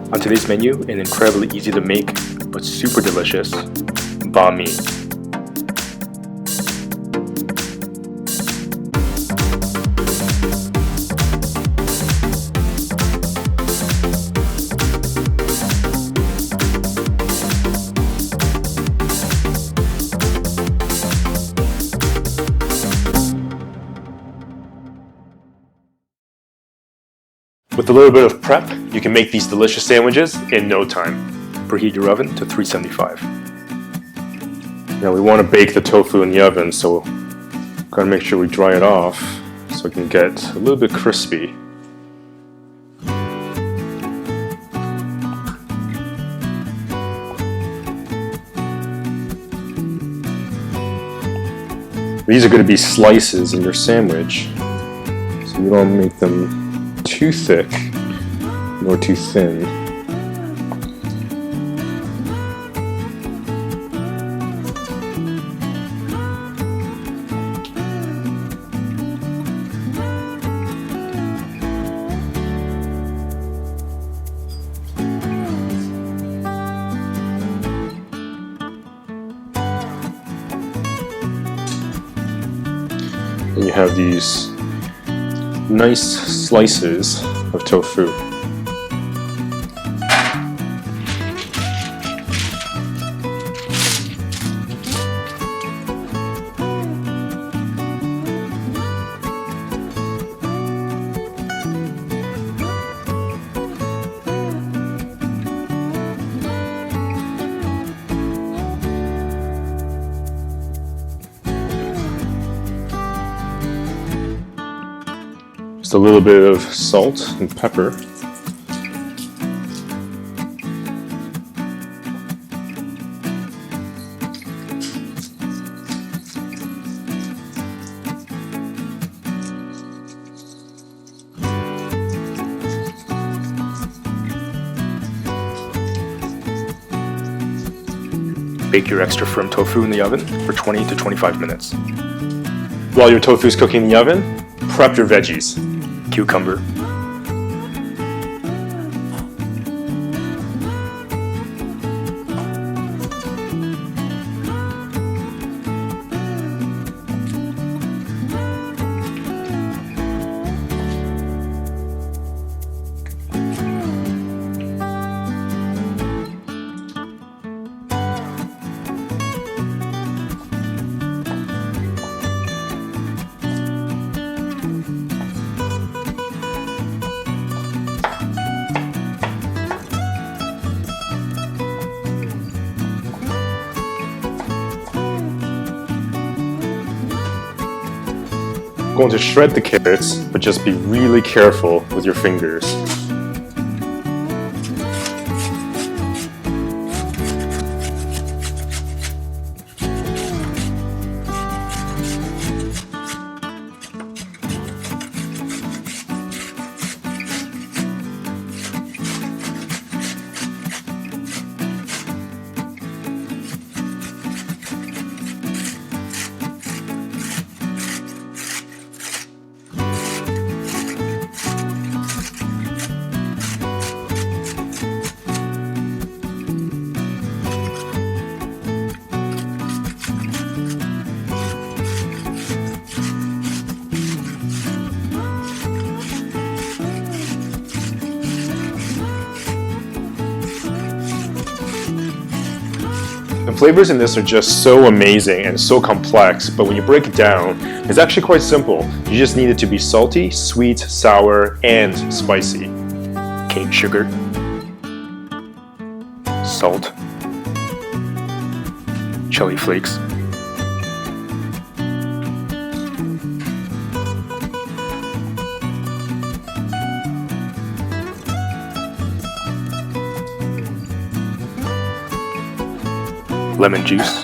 On today's menu, an incredibly easy to make but super delicious banh mi. With a little bit of prep, you can make these delicious sandwiches in no time. Preheat your oven to 375. Now we want to bake the tofu in the oven, so gotta make sure we dry it off so it can get a little bit crispy. These are going to be slices in your sandwich, so you don't make them too thick nor too thin. And you have these nice slices of tofu. Just a little bit of salt and pepper. Bake your extra firm tofu in the oven for 20 to 25 minutes. While your tofu is cooking in the oven, prep your veggies. Cucumber, going to shred the carrots, but just be really careful with your fingers. The flavors in this are just so amazing and so complex, but when you break it down, it's actually quite simple. You just need it to be salty, sweet, sour, and spicy. Cane sugar, salt, chili flakes, lemon juice,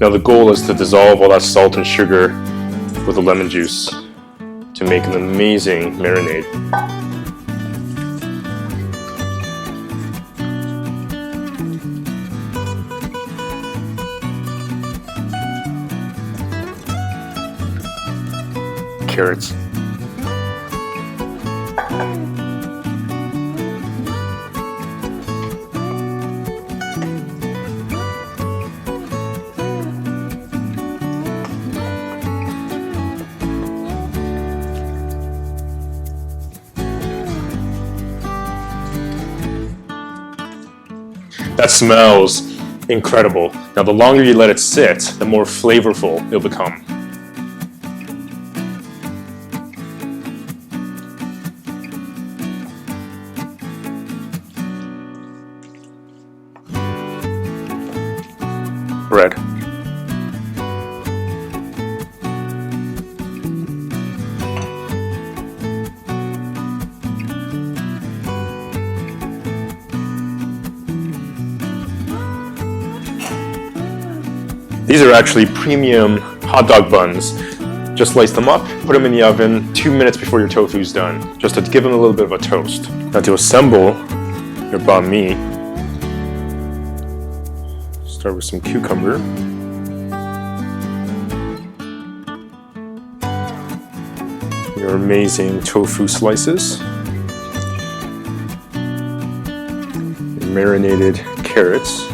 Now the goal is to dissolve all that salt and sugar with the lemon juice to make an amazing marinade. Carrots. That smells incredible. Now the longer you let it sit, the more flavorful it'll become. Bread. These are actually premium hot dog buns. Just slice them up, put them in the oven 2 minutes before your tofu's done, just to give them a little bit of a toast. Now to assemble your banh mi, start with some cucumber. Your amazing tofu slices. Your marinated carrots.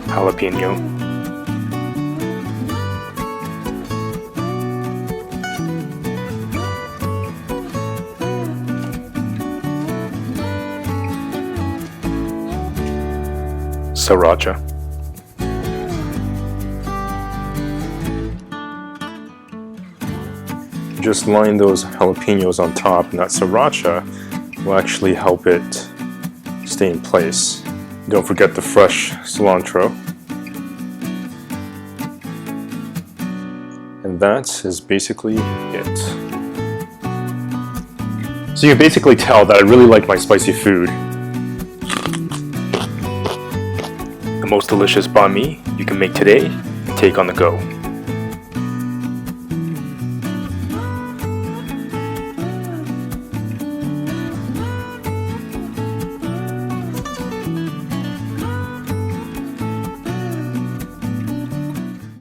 Jalapeno. Sriracha. Just line those jalapenos on top, and that sriracha will actually help it stay in place. Don't forget the fresh cilantro. And that is basically it. So you can basically tell that I really like my spicy food. The most delicious banh mi you can make today and take on the go.